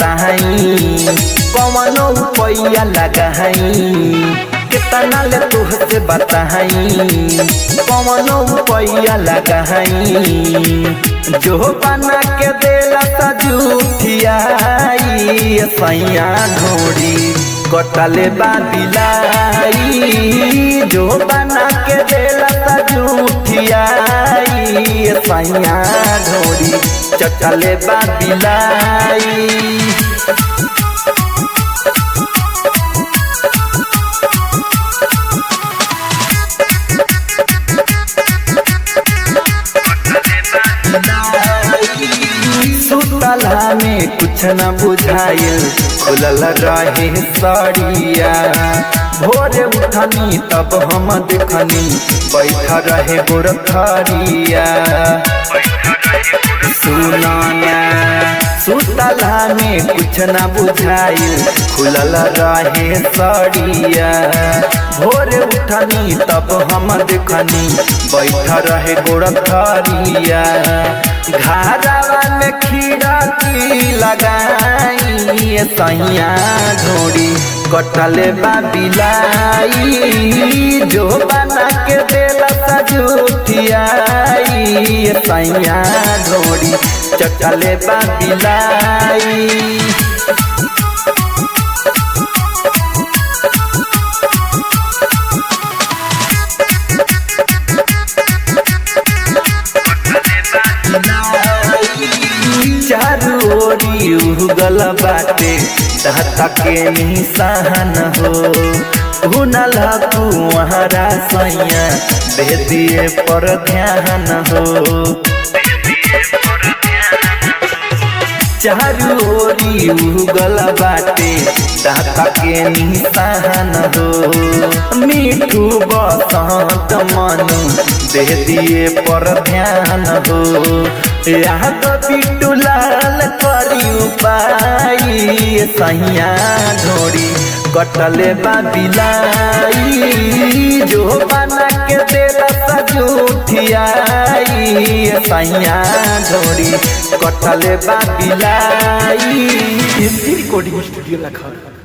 बताई कौनो पैया लगाई कितना ले तुहसे बताई कौनो पैया लगाई जो बना के देला त झूठियाई सैया ढोड़ी कटले बाबिलाई जो बना के देला त झूठियाई सैया ढोड़ी चटले बाबिलाई। सुतला में कुछ न बुझाइल खुलल रहे सड़िया भोरे उठनी तब हम देखनी बैठ रहे गोरखरिया सुनाना सुतला में कुछ न बुझाइल खुलल रहे सड़िया भोरे उठनी तब हम देखनी बैठ रहे गोरखरिया घरवा में खीरा की लगाई सैया ढोड़ी कटले बाबिलाई जो बना के देला त झूठियाई सैया ढोड़ी चटले बाबिलाई। चारू ओरी उगल बाटे दाता के निशान हो हुनल कुहरा सैया बेदिए पर ध्यान हो चारू ओरी उगल बाटे दाता के निशान हो मीठू बसंत मनु दे दिए पर ध्यान हो यहाँ तो बिट्टू लाल करी उपाई सैया ढोड़ी कटले बाबिलाई जो बना के देला त झूठियाई सैया ढोड़ी कटले बाबिलाई। Recording studio Lucknow.